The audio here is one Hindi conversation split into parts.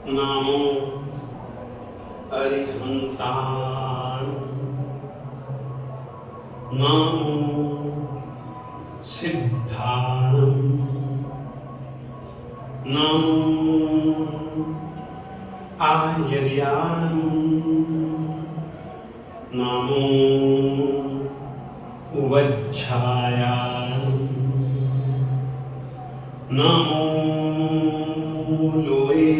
नमो अरिहंताण, नमो सिद्धाणं, नमो आयर्याणं, नमो उवज्झायाणं, नमो लोए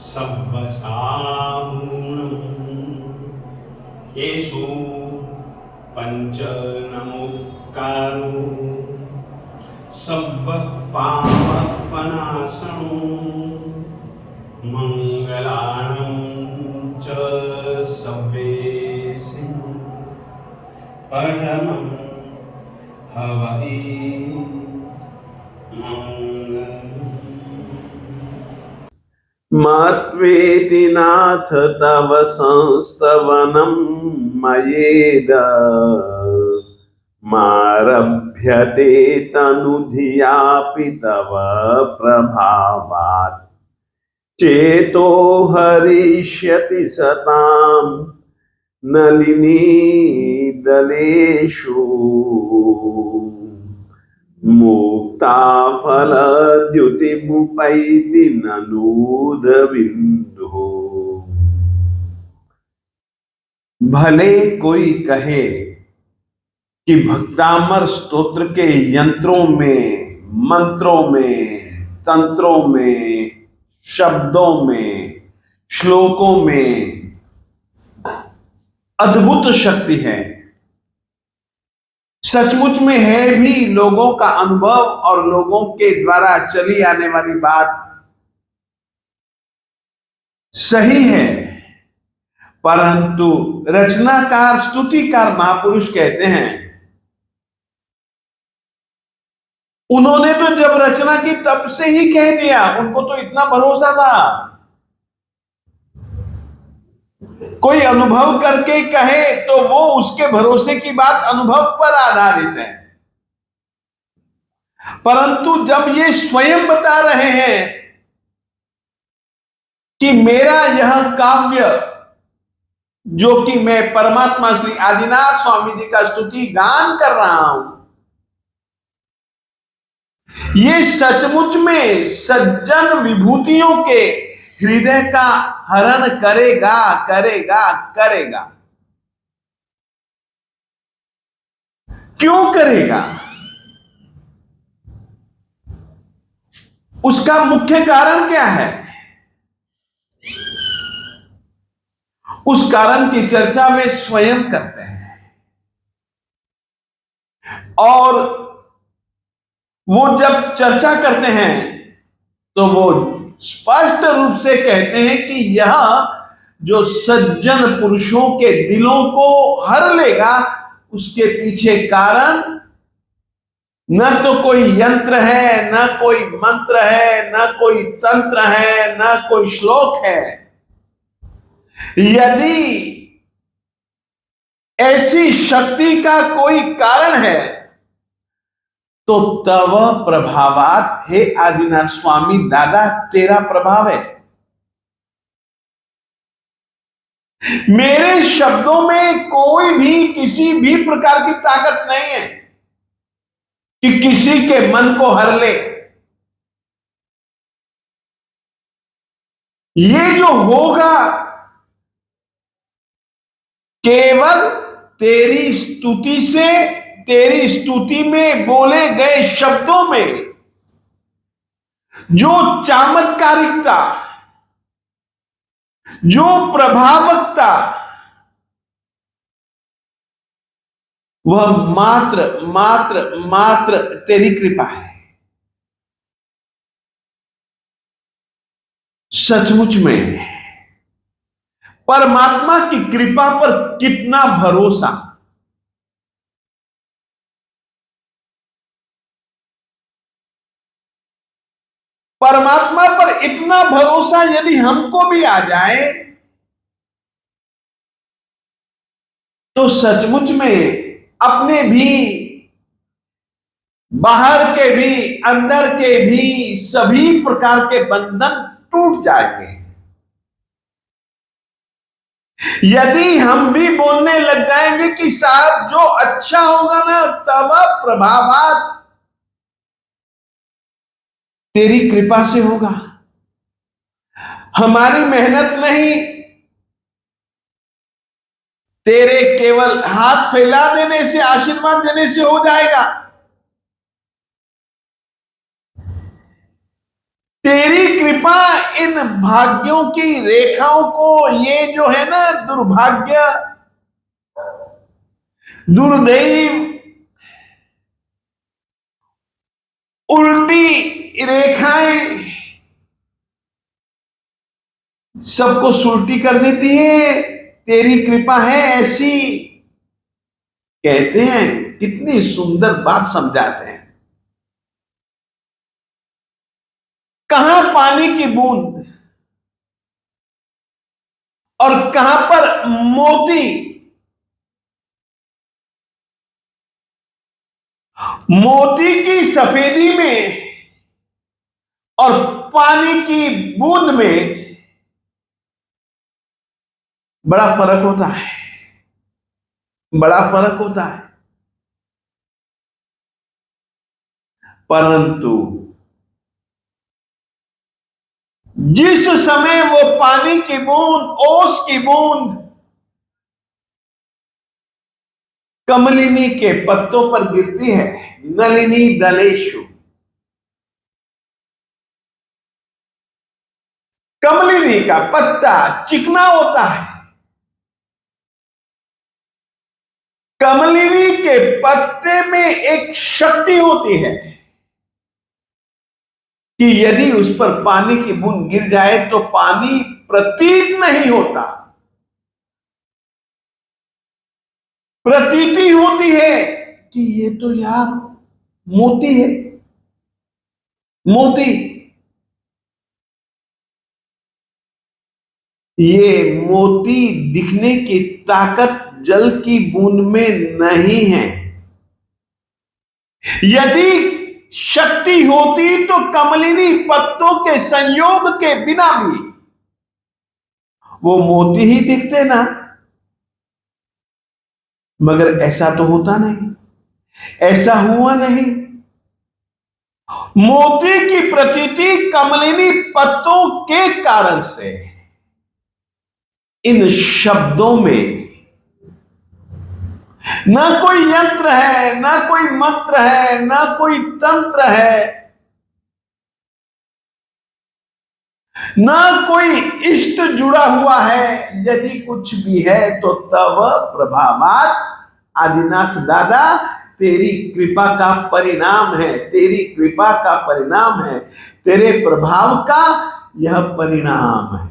सब्बसाहूणं, येषु पंच नमोकारो सब्ब पापनाशनो मंगलाणं च सब्बेषु परमं हवहि मत्वेति नाथ तव संस्तवनं मयेद मारभ्यते तनुधियापि तव प्रभावात् चेतो हरिष्यति सतां नलिनी दलेषु मुक्ता फलद्युतिमुपैति ननूद बिंदु। भले कोई कहे कि भक्तामर स्तोत्र के यंत्रों में, मंत्रों में, तंत्रों में, शब्दों में, श्लोकों में अद्भुत शक्ति है। सचमुच में है भी, लोगों का अनुभव और लोगों के द्वारा चली आने वाली बात सही है, परंतु रचनाकार स्तुतिकार महापुरुष कहते हैं, उन्होंने तो जब रचना की तब से ही कह दिया, उनको तो इतना भरोसा था। कोई अनुभव करके कहे तो वो उसके भरोसे की बात अनुभव पर आधारित है, परंतु जब ये स्वयं बता रहे हैं कि मेरा यह काव्य जो कि मैं परमात्मा श्री आदिनाथ स्वामी जी का स्तुति गान कर रहा हूं, ये सचमुच में सज्जन विभूतियों के हृदय का हरण करेगा करेगा करेगा। क्यों करेगा? उसका मुख्य कारण क्या है? उस कारण की चर्चा वे स्वयं करते हैं, और वो जब चर्चा करते हैं तो वो स्पष्ट रूप से कहते हैं कि यह जो सज्जन पुरुषों के दिलों को हर लेगा, उसके पीछे कारण न तो कोई यंत्र है, न कोई मंत्र है, न कोई तंत्र है, न कोई श्लोक है। यदि ऐसी शक्ति का कोई कारण है तो तव प्रभावात, हे आदिनाथ स्वामी दादा, तेरा प्रभाव है। मेरे शब्दों में कोई भी किसी भी प्रकार की ताकत नहीं है कि किसी के मन को हर ले। ये जो होगा केवल तेरी स्तुति से, तेरी स्तुति में बोले गए शब्दों में जो चमत्कारिकता, जो प्रभावकता, वह मात्र मात्र मात्र तेरी कृपा है। सचमुच में परमात्मा की कृपा पर कितना भरोसा। परमात्मा पर इतना भरोसा यदि हमको भी आ जाए तो सचमुच में अपने भी, बाहर के भी, अंदर के भी सभी प्रकार के बंधन टूट जाएंगे। यदि हम भी बोलने लग जाएंगे कि साहब जो अच्छा होगा ना तब प्रभावात तेरी कृपा से होगा, हमारी मेहनत नहीं, तेरे केवल हाथ फैला देने से, आशीर्वाद देने से हो जाएगा। तेरी कृपा इन भाग्यों की रेखाओं को, ये जो है ना दुर्भाग्य, दुर्दैव, उल्टी रेखाएं सबको सुलटी कर देती है। तेरी कृपा है ऐसी, कहते हैं कितनी सुंदर बात समझाते हैं। कहां पानी की बूंद और कहां पर मोती, मोती की सफेदी में और पानी की बूंद में बड़ा फर्क होता है, बड़ा फर्क होता है। परंतु जिस समय वो पानी की बूंद, ओस की बूंद कमलिनी के पत्तों पर गिरती है, नलिनी दलेशु, कमलिनी का पत्ता चिकना होता है। कमलिनी के पत्ते में एक शक्ति होती है कि यदि उस पर पानी की बूंद गिर जाए तो पानी प्रतीत नहीं होता, प्रतीति होती है कि ये तो यार मोती है, मोती। ये मोती दिखने की ताकत जल की बूंद में नहीं है। यदि शक्ति होती तो कमलिनी पत्तों के संयोग के बिना भी वो मोती ही दिखते ना, मगर ऐसा तो होता नहीं, ऐसा हुआ नहीं। मोती की प्रतीति कमलिनी पत्तों के कारण से इन शब्दों में ना कोई यंत्र है, ना कोई मंत्र है, ना कोई तंत्र है, ना कोई इष्ट जुड़ा हुआ है। यदि कुछ भी है तो तब प्रभावात आदिनाथ दादा तेरी कृपा का परिणाम है, तेरी कृपा का परिणाम है, तेरे प्रभाव का यह परिणाम है।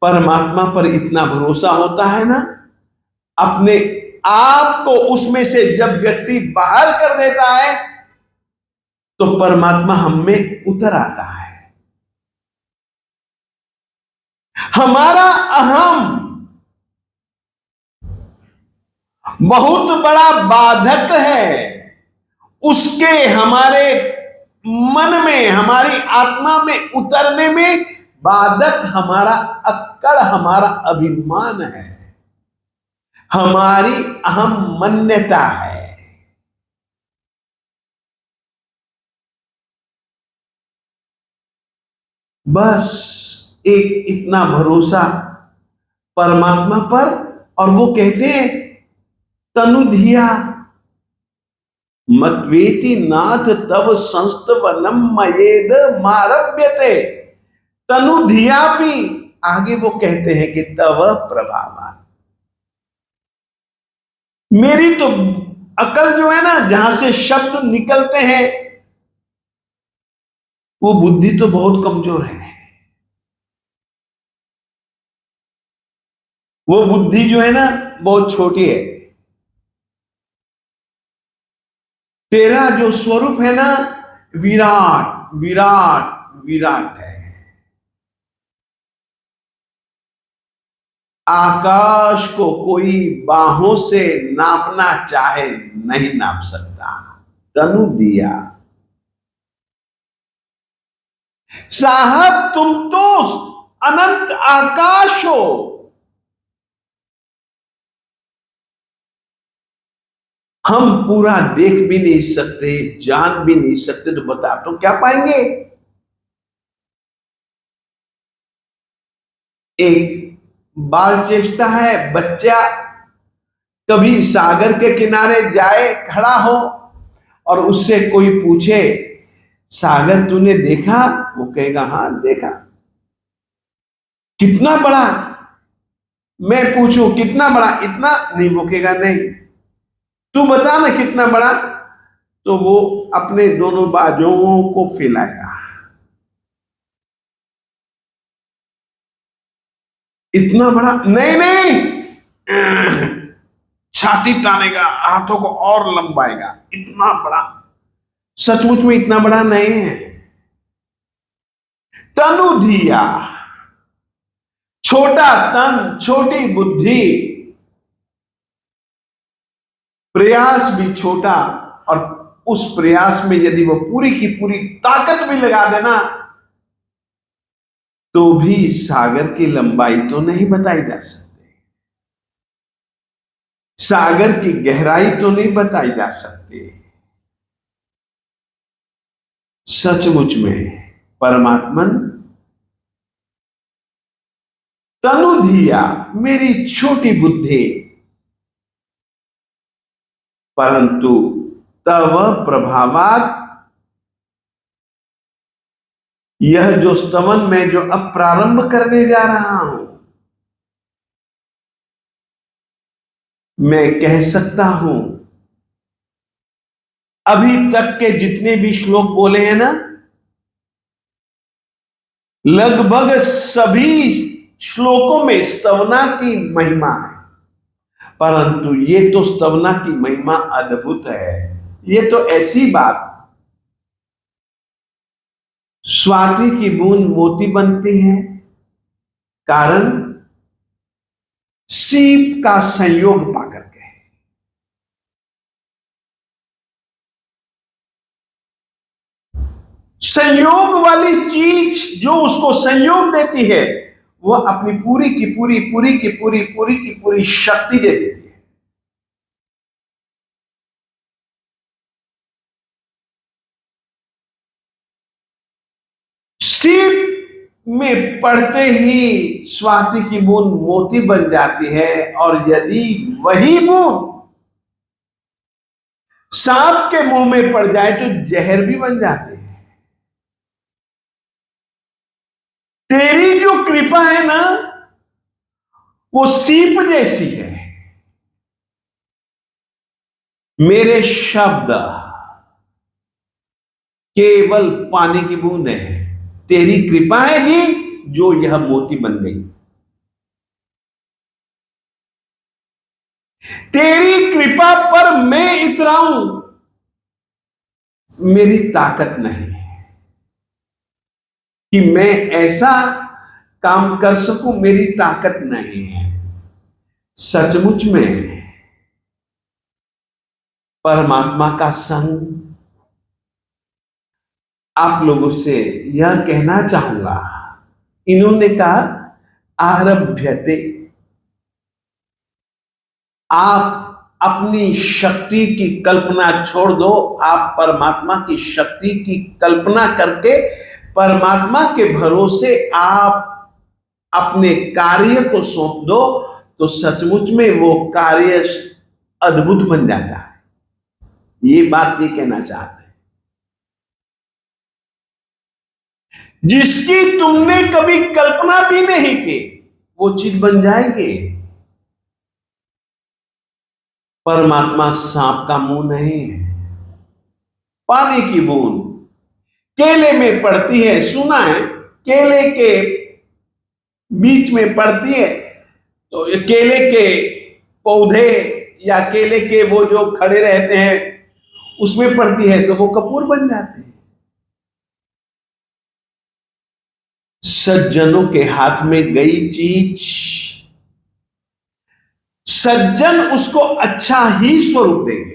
परमात्मा पर इतना भरोसा होता है ना, अपने आप को उसमें से जब व्यक्ति बाहर कर देता है तो परमात्मा हम में उतर आता है। हमारा अहम बहुत बड़ा बाधक है, उसके हमारे मन में, हमारी आत्मा में उतरने में बाधक हमारा अक्कड़, हमारा अभिमान है, हमारी अहम मान्यता है। बस एक इतना भरोसा परमात्मा पर, और वो कहते हैं तनुधिया मतवेति नाथ तव संस्तवनम मयेद मारभ्यते। तनुधियापि, आगे वो कहते हैं कि तव प्रभावा, मेरी तो अकल जो है ना, जहां से शब्द निकलते हैं वो बुद्धि तो बहुत कमजोर है। वो बुद्धि जो है ना बहुत छोटी है। तेरा जो स्वरूप है ना, विराट विराट विराट है। आकाश को कोई बाहों से नापना चाहे नहीं नाप सकता। तनु दिया। साहब तुम तो अनंत आकाश हो। हम पूरा देख भी नहीं सकते, जान भी नहीं सकते, तो बता तो क्या पाएंगे। एक बाल चेष्टा है, बच्चा कभी सागर के किनारे जाए, खड़ा हो और उससे कोई पूछे सागर तूने देखा, वो कहेगा हाँ देखा। कितना बड़ा, मैं पूछूं कितना बड़ा, इतना नहीं, वो कहेगा नहीं। तू बता ना कितना बड़ा, तो वो अपने दोनों बाजुओं को फैलाएगा। इतना बड़ा नहीं नहीं, छाती तानेगा, हाथों को और लंबाएगा। इतना बड़ा, सचमुच में इतना बड़ा नहीं है। तनु धिया, छोटा तन, छोटी बुद्धि, प्रयास भी छोटा, और उस प्रयास में यदि वो पूरी की पूरी ताकत भी लगा देना तो भी सागर की लंबाई तो नहीं बताई जा सकती, सागर की गहराई तो नहीं बताई जा सकती। सचमुच में परमात्मन तनु धिया, मेरी छोटी बुद्धि, परंतु तव प्रभावात, यह जो स्तवन मैं जो अब प्रारंभ करने जा रहा हूं, मैं कह सकता हूं अभी तक के जितने भी श्लोक बोले हैं ना, लगभग सभी श्लोकों में स्तवना की महिमा है। परंतु ये तो स्तवना की महिमा अद्भुत है। ये तो ऐसी बात, स्वाति की बूंद मोती बनती है, कारण सीप का संयोग पाकर के। संयोग वाली चीज जो उसको संयोग देती है, वो अपनी पूरी की पूरी शक्ति दे देती है। सीप में पड़ते ही स्वाति की बूंद मोती बन जाती है, और यदि वही बूंद सांप के मुंह में पड़ जाए तो जहर भी बन जाती है। तेरी जो कृपा है ना, वो सीप जैसी है। मेरे शब्द केवल पानी की बूंद है, तेरी कृपा है जी जो यह मोती बन गई। तेरी कृपा पर मैं इतराऊं, मेरी ताकत नहीं कि मैं ऐसा काम कर सकूं, मेरी ताकत नहीं है। सचमुच में परमात्मा का संग, आप लोगों से यह कहना चाहूंगा, इन्होंने कहा आरभ्यते, आप अपनी शक्ति की कल्पना छोड़ दो, आप परमात्मा की शक्ति की कल्पना करके परमात्मा के भरोसे आप अपने कार्य को सौंप दो, तो सचमुच में वो कार्य अद्भुत बन जाता है। ये बात ये कहना चाहते हैं, जिसकी तुमने कभी कल्पना भी नहीं की वो चीज बन जाएगी। परमात्मा सांप का मुंह नहीं है, पानी की बूंद केले में पड़ती है, सुना है केले के बीच में पड़ती है, तो केले के पौधे या केले के वो जो खड़े रहते हैं उसमें पड़ती है, तो वो कपूर बन जाते हैं। सज्जनों के हाथ में गई चीज, सज्जन उसको अच्छा ही स्वरूप देंगे।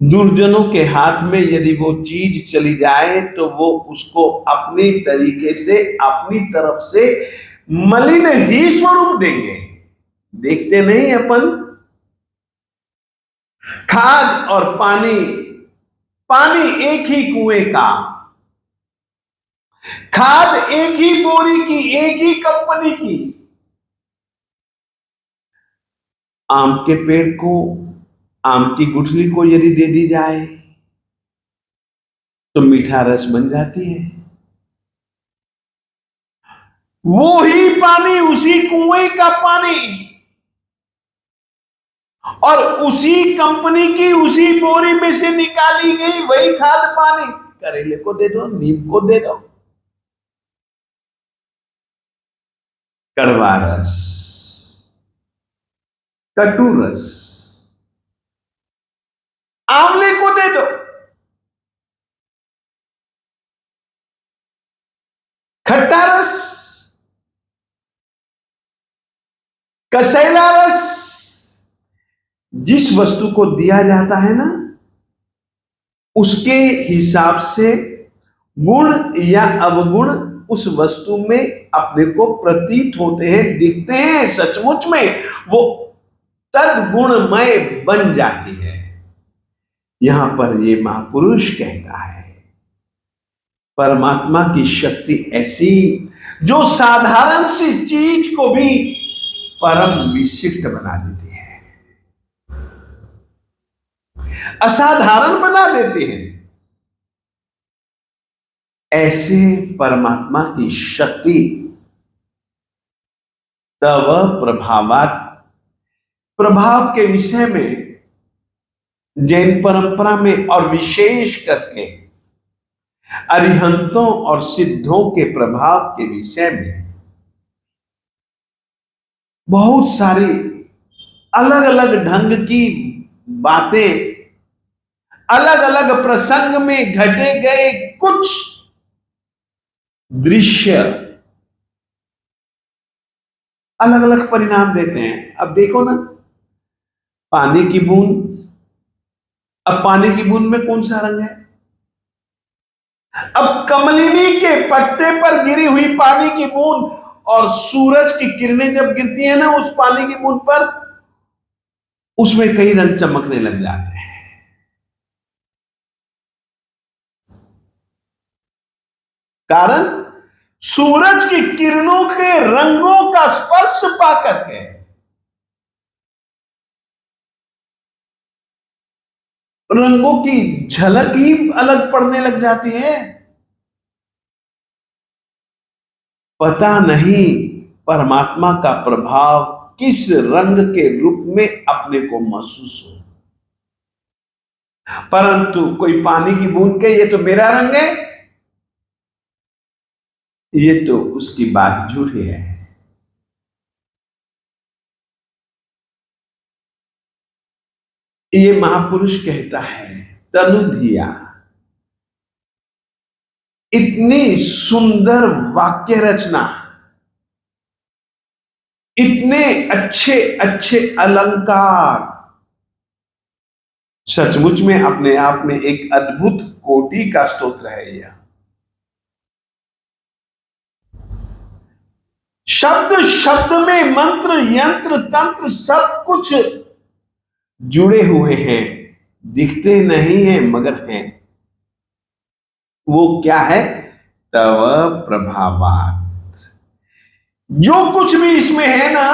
दुर्जनों के हाथ में यदि वो चीज चली जाए तो वो उसको अपनी तरीके से, अपनी तरफ से मलिन ही स्वरूप देंगे। देखते नहीं अपन, खाद और पानी, पानी एक ही कुएं का, खाद एक ही बोरी की, एक ही कंपनी की। आम के पेड़ को, आम की गुठली को यदि दे दी जाए तो मीठा रस बन जाती है। वो ही पानी, उसी कुएं का पानी और उसी कंपनी की, उसी बोरी में से निकाली गई वही खाद पानी करेले को दे दो, नीम को दे दो, कड़वा रस, कटु रस, आंवले को दे दो, खट्टा रस, कसैला रस। जिस वस्तु को दिया जाता है ना, उसके हिसाब से गुण या अवगुण उस वस्तु में अपने को प्रतीत होते हैं, दिखते हैं। सचमुच में वो तद्गुणमय बन जाती है। यहां पर ये महापुरुष कहता है, परमात्मा की शक्ति ऐसी जो साधारण सी चीज को भी परम विशिष्ट बना देती है, असाधारण बना देते हैं। ऐसे परमात्मा की शक्ति तव प्रभावात, प्रभाव के विषय में जैन परंपरा में और विशेष करके अरिहंतों और सिद्धों के प्रभाव के विषय में बहुत सारी अलग अलग ढंग की बातें, अलग अलग प्रसंग में घटे गए कुछ दृश्य अलग अलग परिणाम देते हैं। अब देखो ना, पानी की बूंद, अब पानी की बूंद में कौन सा रंग है? अब कमलिनी के पत्ते पर गिरी हुई पानी की बूंद और सूरज की किरणें जब गिरती है ना उस पानी की बूंद पर, उसमें कई रंग चमकने लग जाते हैं। कारण सूरज की किरणों के रंगों का स्पर्श पाकर के रंगों की झलक ही अलग पड़ने लग जाती है। पता नहीं परमात्मा का प्रभाव किस रंग के रूप में अपने को महसूस हो, परंतु कोई पानी की बूंद के ये तो मेरा रंग है, ये तो उसकी बात झूठी है। ये महापुरुष कहता है, तनु धिया, इतनी सुंदर वाक्य रचना, इतने अच्छे अच्छे अलंकार, सचमुच में अपने आप में एक अद्भुत कोटि का स्तोत्र है यह। शब्द शब्द में मंत्र, यंत्र, तंत्र सब कुछ जुड़े हुए हैं, दिखते नहीं हैं मगर हैं। वो क्या है? तव प्रभावात। जो कुछ भी इसमें है ना,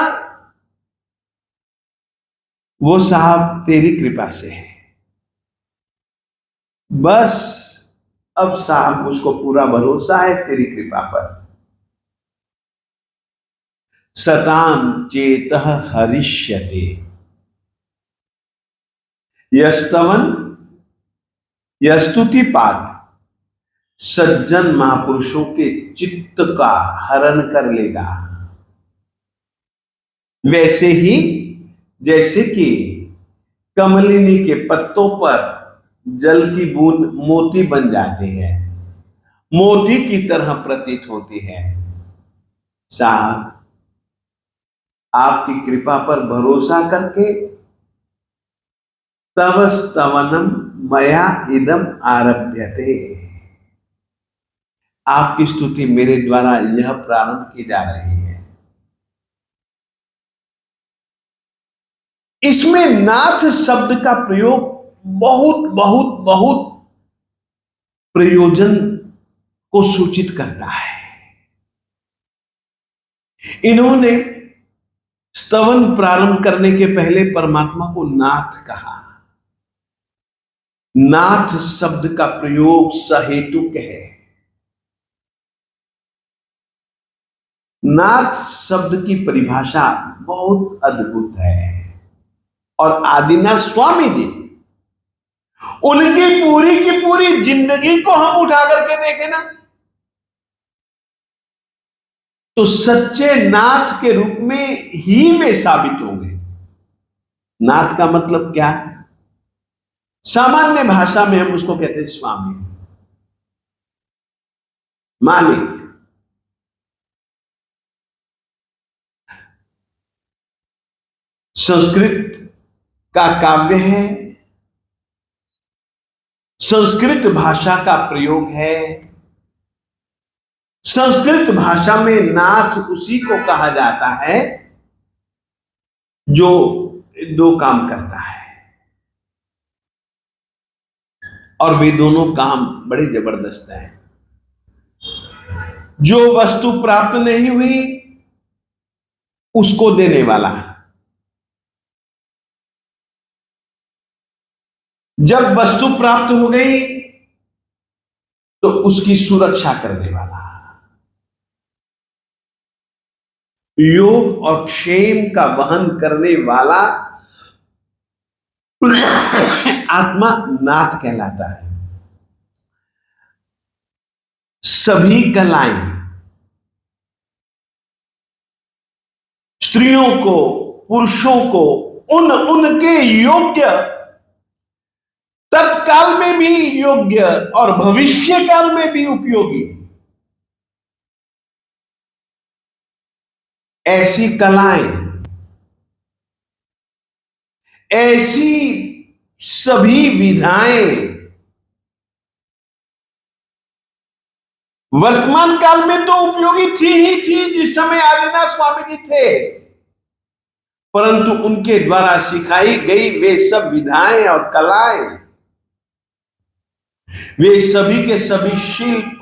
वो साहब तेरी कृपा से है। बस अब साहब मुझको पूरा भरोसा है तेरी कृपा पर। सताम चेतः हरिष्यते, यस्तवन यस्तुति पाठ सज्जन महापुरुषों के चित्त का हरण कर लेगा। वैसे ही जैसे कि कमलिनी के पत्तों पर जल की बूंद मोती बन जाते हैं, मोती की तरह प्रतीत होती है। साहब, आपकी कृपा पर भरोसा करके तव स्तवनम मया इदम आरभ्यते, आपकी स्तुति मेरे द्वारा यह प्रारंभ की जा रही है। इसमें नाथ शब्द का प्रयोग बहुत बहुत बहुत प्रयोजन को सूचित करता है। इन्होंने स्तवन प्रारंभ करने के पहले परमात्मा को नाथ कहा। नाथ शब्द का प्रयोग सहेतुक है। नाथ शब्द की परिभाषा बहुत अद्भुत है और आदिनाथ स्वामी जी, उनकी पूरी की पूरी जिंदगी को हम उठा करके देखें ना, तो सच्चे नाथ के रूप में ही वे साबित होंगे। नाथ का मतलब क्या है? सामान्य भाषा में हम उसको कहते हैं स्वामी, मालिक। संस्कृत का काव्य है, संस्कृत भाषा का प्रयोग है। संस्कृत भाषा में नाथ उसी को कहा जाता है जो दो काम करता है, और वे दोनों काम बड़े जबरदस्त हैं। जो वस्तु प्राप्त नहीं हुई उसको देने वाला, जब वस्तु प्राप्त हो गई तो उसकी सुरक्षा करने वाला, योग और क्षेम का वहन करने वाला आत्मा नाथ कहलाता है। सभी कलाएं स्त्रियों को, पुरुषों को उनके योग्य, तत्काल में भी योग्य और भविष्य काल में भी उपयोगी ऐसी कलाएं, ऐसी सभी विधाएं वर्तमान काल में तो उपयोगी थी ही थी जिस समय आदिनाथ स्वामी जी थे, परंतु उनके द्वारा सिखाई गई वे सब विधाएं और कलाएं, वे सभी के सभी शिल्प,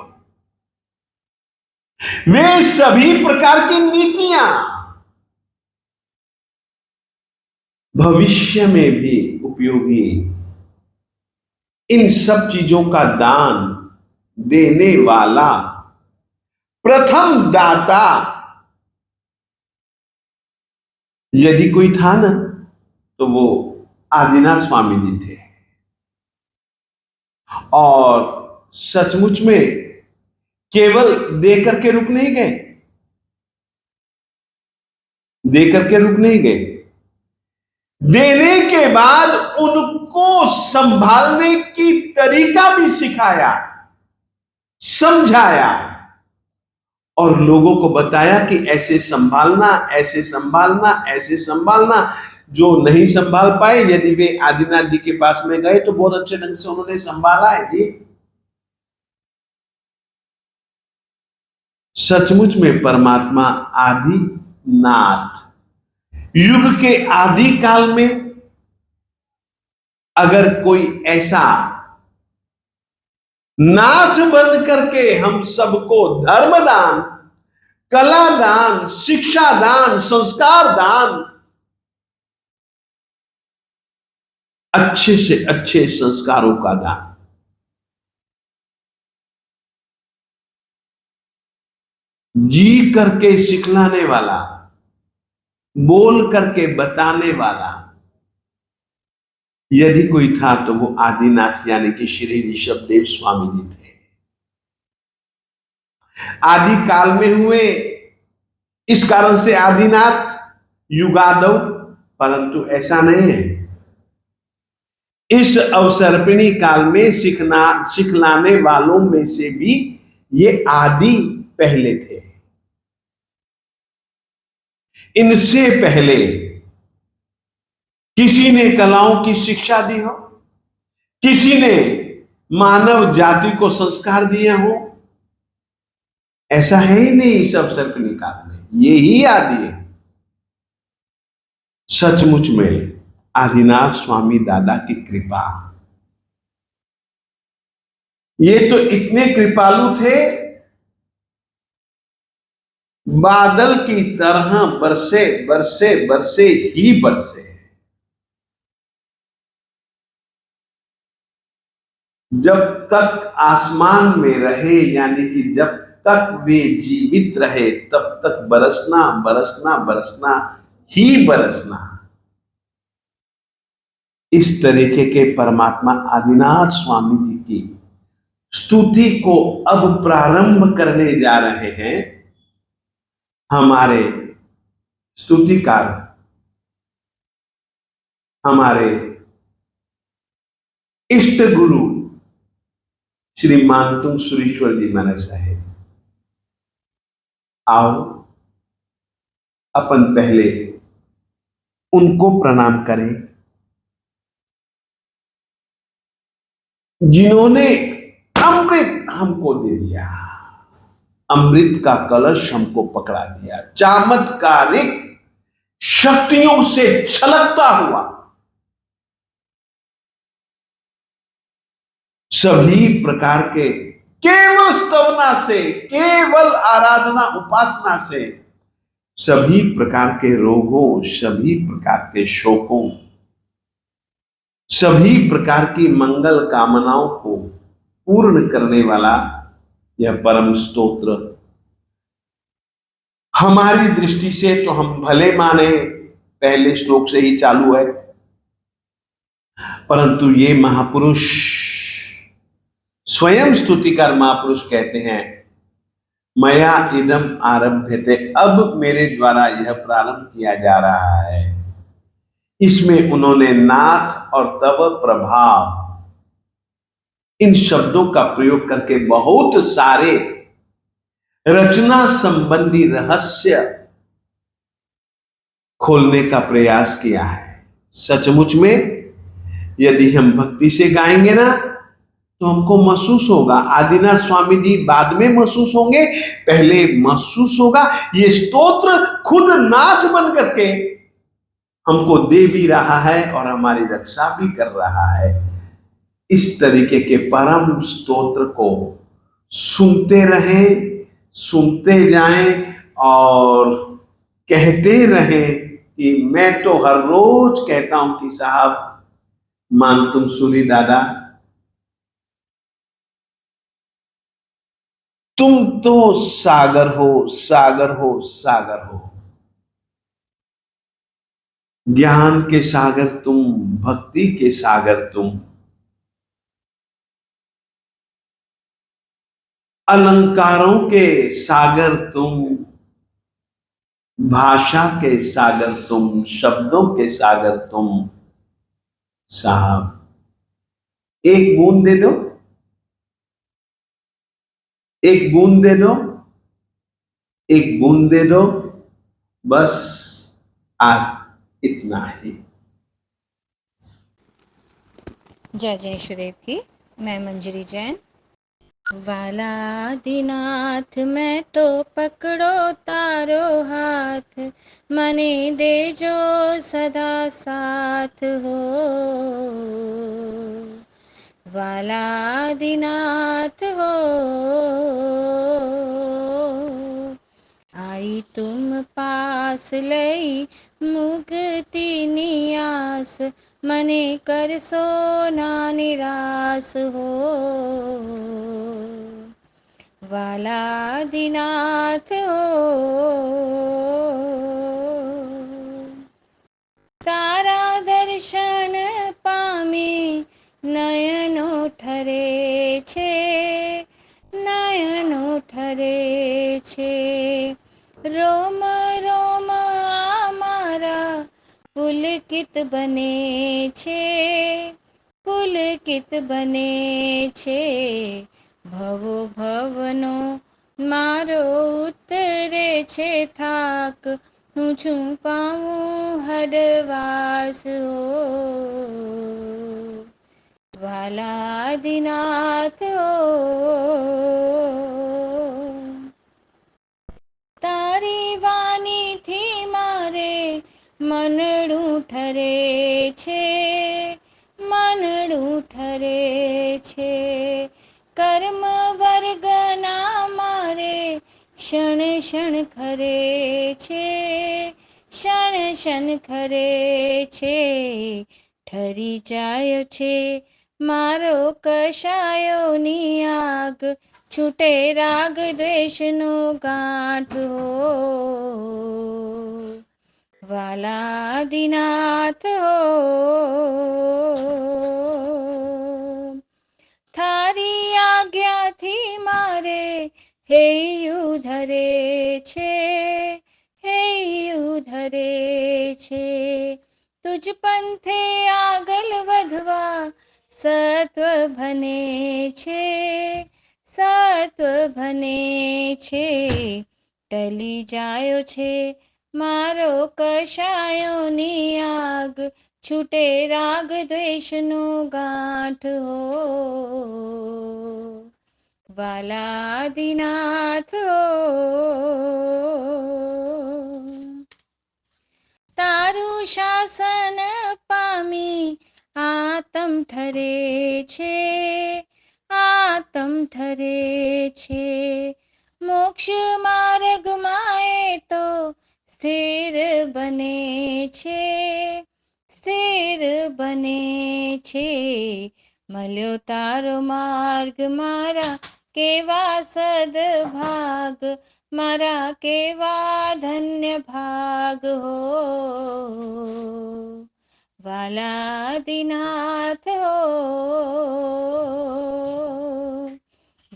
वे सभी प्रकार की नीतियां भविष्य में भी उपयोगी, इन सब चीजों का दान देने वाला प्रथम दाता यदि कोई था ना, तो वो आदिनाथ स्वामी जी थे। और सचमुच में केवल देकर के रुक नहीं गए, देकर के रुक नहीं गए, देने के बाद उनको संभालने की तरीका भी सिखाया, समझाया और लोगों को बताया कि ऐसे संभालना, ऐसे संभालना, ऐसे संभालना। जो नहीं संभाल पाए, यदि वे आदिनाथ जी के पास में गए तो बहुत अच्छे ढंग से उन्होंने संभाला है जी। सचमुच में परमात्मा आदि नाथ, युग के आदि काल में अगर कोई ऐसा नाथ बन करके हम सबको धर्म दान, कला दान, शिक्षा दान, संस्कार दान, अच्छे से अच्छे संस्कारों का दान, जी करके सिखलाने वाला, बोल करके बताने वाला यदि कोई था तो वो आदिनाथ यानी कि श्री ऋषभदेव स्वामी जी थे। आदि काल में हुए इस कारण से आदिनाथ युगादव, परंतु ऐसा नहीं है। इस अवसर्पिणी काल में सिखलाने वालों में से भी ये आदि पहले थे। इनसे पहले किसी ने कलाओं की शिक्षा दी हो, किसी ने मानव जाति को संस्कार दिए हो, ऐसा है ही नहीं इस अवसर के निकाल में। ये ही आदि है। सचमुच में आदिनाथ स्वामी दादा की कृपा, ये तो इतने कृपालु थे, बादल की तरह बरसे बरसे बरसे ही बरसे। जब तक आसमान में रहे, यानी कि जब तक वे जीवित रहे, तब तक बरसना बरसना बरसना ही बरसना। इस तरीके के परमात्मा आदिनाथ स्वामी जी की स्तुति को अब प्रारंभ करने जा रहे हैं हमारे स्तुतिकार, हमारे इष्ट गुरु श्री मानतुंग सुरेश्वर जी महाराज साहेब। आओ अपन पहले उनको प्रणाम करें, जिन्होंने अमृत हमको दे दिया, अमृत का कलश हमको पकड़ा दिया, चमत्कारिक शक्तियों से छलकता हुआ सभी प्रकार के, केवल स्तवना से, केवल आराधना उपासना से सभी प्रकार के रोगों, सभी प्रकार के शोकों, सभी प्रकार की मंगल कामनाओं को पूर्ण करने वाला यह परम स्तोत्र हमारी दृष्टि से तो हम भले माने पहले श्लोक से ही चालू है, परंतु ये महापुरुष स्वयं स्तुतिकार महापुरुष कहते हैं, मया इदम आरभ्यते, अब मेरे द्वारा यह प्रारंभ किया जा रहा है। इसमें उन्होंने नाथ और तव प्रभाव इन शब्दों का प्रयोग करके बहुत सारे रचना संबंधी रहस्य खोलने का प्रयास किया है। सचमुच में यदि हम भक्ति से गाएंगे ना, तो हमको महसूस होगा। आदिनाथ स्वामी जी बाद में महसूस होंगे, पहले महसूस होगा। ये स्तोत्र खुद नाथ बन करके हमको दे भी रहा है और हमारी रक्षा भी कर रहा है। इस तरीके के परम स्तोत्र को सुनते रहें, सुनते जाएं और कहते रहें कि मैं तो हर रोज कहता हूं कि साहब मानतुंग सूरी दादा, तुम तो सागर हो, सागर हो, सागर हो। ज्ञान के सागर तुम, भक्ति के सागर तुम, अलंकारों के सागर तुम, भाषा के सागर तुम, शब्दों के सागर तुम। साहब एक बूंद दे दो, एक बूंद दे दो, एक बूंद दे दो, बस आज इतना ही। जय जयेश्वरदेव की। मैं मंजरी जैन। वाला दीनाथ मैं तो पकड़ो तारो हाथ, मने दे जो सदा साथ हो। वाला दीनाथ हो, आई तुम पास लई मुक्ति नियास, मने कर सो ना निराश हो। वाला दीनाथ हो, तारा दर्शन पामी नयनो ठरे छे, नयनो ठरे छे। रोम रोम आमारा पुलकित बने छे, पुलकित बने छे। ભવો ભવનો મારો ઉતરે છે થાક, હું છું પામું હરવાસ ઓ વાલાદિનાથ ઓ તારી વાણીથી મારે મનડું ઠરે છે, મનડું ઠરે છે. કર્મ વર્ગના મારે ક્ષણ ક્ષણ ખરે છે, ક્ષણ ક્ષણ ખરે છે. ઠરી જાય છે મારો કશાયોની આગ, છૂટે રાગ દ્વેષનો ગાંઠ હો વાલાદિનાથ હો. તારી આજ્ઞાથી મારે હૈયું ધરે છે, હૈયું ધરે છે. તુજ પંથે આગળ વધવા સત્વ ભને છે, સત્વ ભને છે. ટલી જાયો છે મારો કશાયોની આગ, છૂટે રાગ દ્વેષનો ગાંઠ હો વાલાદિનાથ હો. તારું શાસન પામી આતમ ઠરે છે, આતમ ઠરે છે. મોક્ષ માર્ગમાં એ તો સ્થિર બને છે, સ્થિર બને છે. મળ્યો તારો માર્ગ મારા કેવા સદભાગ, મારા કેવા ધન્ય ભાગ હો વાલાદિનાથ હો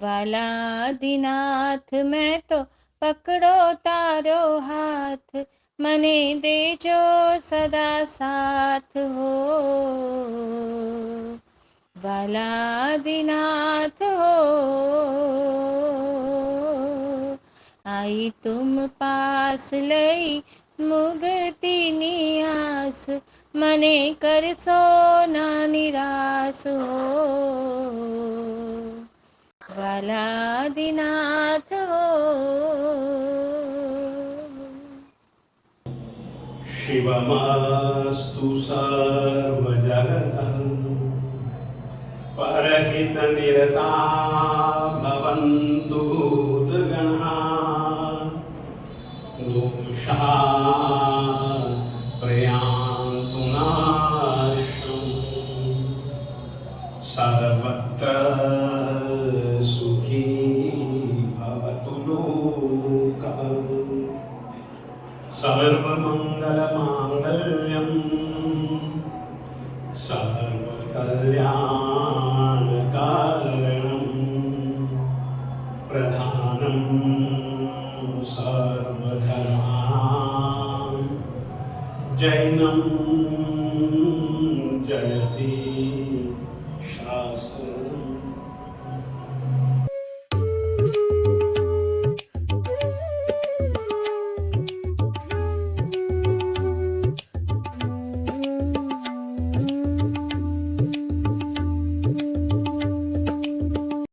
વાલાદિનાથ. મેં તો પકડો તારો હાથ, મને દેજો સદા સાથ હો વાલાદિનાથ હો. आई तुम पास लई मुक्तिनी आस, मने करसो ना निराश हो वालादिनाथ हो. शिवमस्तु सर्वजगतः परहितनिरता भवन्तु भूतगणाः, दोषाः प्रयान्तु नाशम्, सर्वत्र सुखी भवतु लोकः। सर्वमङ्गलमाङ्गल्यम् सर्वकल्याणकारणम्, प्रधानं सर्वधर्माणां जैनं